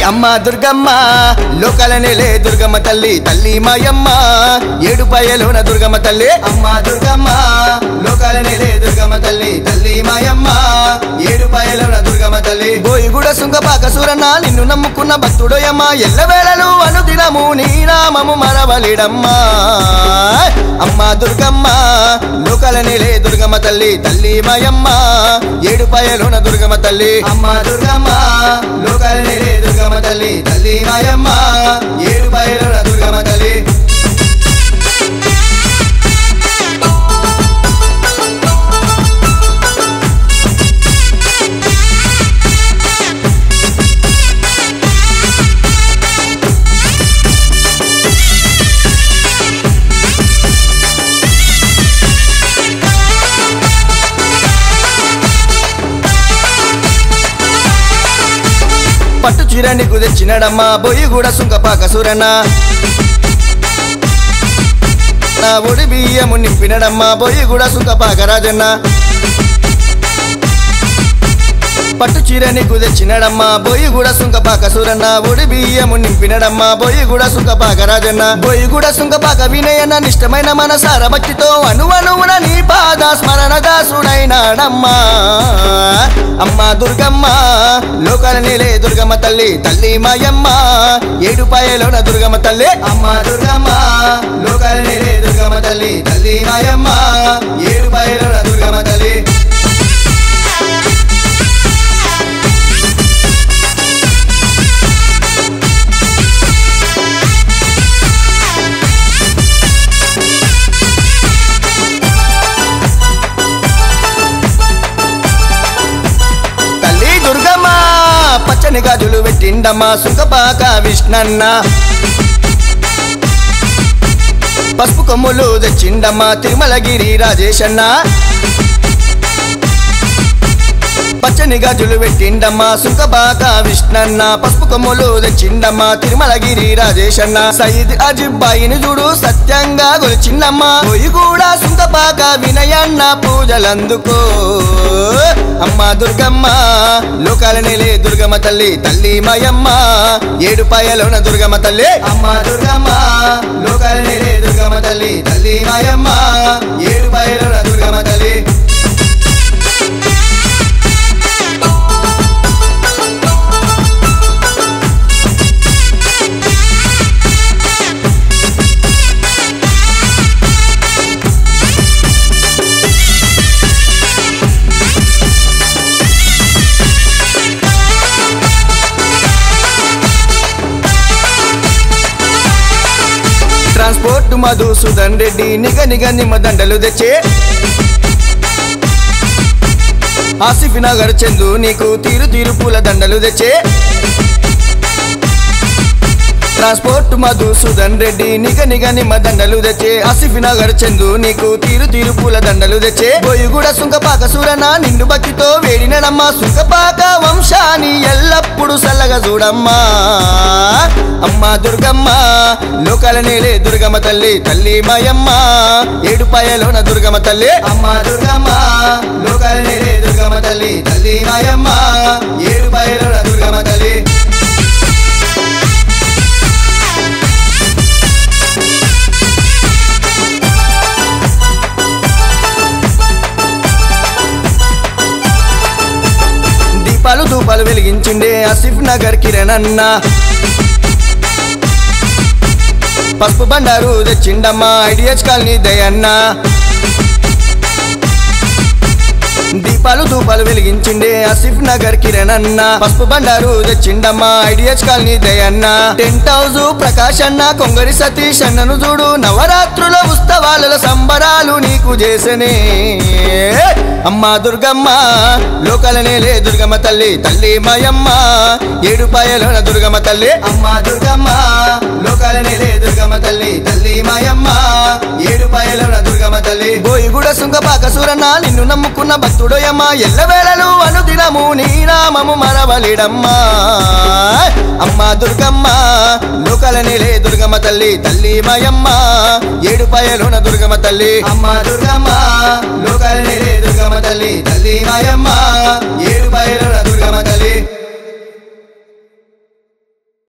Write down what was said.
అమ్మ దుర్గమ్మ లోకాల నేలే దుర్గమ్మ తల్లి తల్లి మాయమ్మ ఏడుపాయలోన దుర్గమ్మ తల్లి అమ్మ దుర్గమ్మ లోకాల నేలే దుర్గమ్మ తల్లి తల్లి మాయమ్మ ఏడుపాయలోన దుర్గమ్మ తల్లి బోయిగూడ సుంగపాక సూరన్న నిన్ను నమ్ముకున్న భక్తుడోయమ్మ ఎల్లవేళలు అనుదినము నీ నామము మరవలేడమ్మా అమ్మ దుర్గమ్మ లోకాల నేలే దుర్గమ్మ తల్లి తల్లి మాయమ్మ ఏడుపాయలోన దుర్గమ్మ తల్లి అమ్మ దుర్గమ్మ లోకాల నేలే దుర్గమ్మ తల్లి తల్లి మాయమ్మ ఏడుపాయలోన దుర్గమ్మ తల్లి పట్టు చీర నీకు తెచ్చినడమ్మా బోయిగూడ సుంగపాక సూరన్న నా ఒడి బియ్యము నింపినడమ్మా బోయిగూడ సుంగపాక రాజన్న పట్టు చీర నీకు తెచ్చినడమ్మా బోయిగూడ సుంగపాక సూరన్న ఒడి బియ్యము నింపినడమ్మా బోయిగూడ సుంగపాక రాజన్న బోయిగూడ సుంగపాక వినయన్న నిష్టమైన మనసార భక్తితో అనువనువున నీ పాద స్మరణ దాసుడైనాడమ్మా అమ్మ దుర్గమ్మ లోకాల నేలే దుర్గమ్మ తల్లి తల్లి మాయమ్మ ఏడుపాయలోన దుర్గమ్మ తల్లి అమ్మ దుర్గమ్మ లోకాల నేలే దుర్గమ్మ తల్లి తల్లి మాయమ్మ ఏడుపాయలోన దుర్గమ్మ తల్లి పచ్చని గాజులు పెట్టిండమ్మా సుంగపాక విష్ణన్న పసుపు కొమ్ములు తెచ్చిండమ్మా తిరుమలగిరి రాజేశన్న పచ్చని గాజులు పెట్టిండమ్మా సుంగపాక విష్ణన్న పసుపు కొమ్ములు తెచ్చిండమ్మా తిరుమలగిరి రాజేశన్న సయ్యద్ అజిబ్బాయిని చూడు సత్యంగా గొలిచిందమ్మా బోయిగూడ సుంగపాక వినయన్న పూజలందుకో అమ్మ దుర్గమ్మ లోకాల నేలే దుర్గమ్మ తల్లి తల్లి మాయమ్మ ఏడుపాయలోన దుర్గమ్మ తల్లి అమ్మ దుర్గమ్మ లోకాల నేలే దుర్గమ్మ తల్లి తల్లి మాయమ్మ ఏడుపాయలోన దుర్గమ్మ తల్లి ట్రాన్స్పోర్ట్ మధుసూదన్ రెడ్డి నిగ నిమ్మ దండలు తెచ్చే ఆసిఫ్ నగర్ చందు నీకు తీరు పూల దండలు తెచ్చే ట్రాన్స్పోర్ట్ మధుసూదన్ రెడ్డి నిగ నిమ్మ దండలు తెచ్చే ఆసిఫ్ నగర్ చందు నీకు తీరు పూల దండలు తెచ్చే బోయిగూడ సుంగపాక సూరన్న నిండు భక్తితో వేడినడమ్మా సుంగపాక వంశాన్ని ఎల్లప్పుడు సల్లగా చూడమ్మా అమ్మ దుర్గమ్మ లోకాల నేలే దుర్గమ్మ తల్లి తల్లి మాయమ్మ ఏడుపాయలోన దుర్గమ్మ తల్లి అమ్మ దుర్గమ్మ లోకాల నేలే దుర్గమ్మ తల్లి తల్లి మాయమ్మ ఏడుపాయలోన దుర్గమ్మ తల్లి దీపాలు ధూపాలు వెలిగించిండే ఆసిఫ్ నగర్ కిరణ్ అన్న పసుపు బండారు తెచ్చిండమ్మా ఐడియస్ కాలనీ దయన్న దీపాలు ధూపాలు వెలిగించిండే ఆసిఫ్ నగర్ కిరణ్ అన్న పసుపు బండారు తెచ్చిండమ్మా ఐడియస్ కాలనీ దయన్న టెంట్ హౌస్ ప్రకాష్ అన్న కొంగరి సతీష్ అన్నను చూడు నవరాత్రుల ఉత్సవాల సంబరాలు నీకు చేసనే అమ్మ దుర్గమ్మ లోకాల నేలే దుర్గమ్మ తల్లి తల్లి మాయమ్మ ఏడుపాయలోన దుర్గమ్మ తల్లి అమ్మ దుర్గమ్మ లోకాల నేలే దుర్గమ్మ తల్లి తల్లి మాయమ్మ ఏడుపాయలోన దుర్గమ్మ తల్లి బోయిగూడ సుంగపాక సూరన్న నిన్ను నమ్ముకున్న భక్తుడోయమ్మ ఎల్లవేళలు అనుదినము నీ నామము మరవలేడమ్మా అమ్మ దుర్గమ్మ లోకాల నేలే దుర్గమ్మ తల్లి తల్లి మాయమ్మ ఏడుపాయలోన దుర్గమ్మ తల్లి అమ్మ దుర్గమ్మ లోకాల నేలే దుర్గమ్మ తల్లి తల్లి మాయమ్మ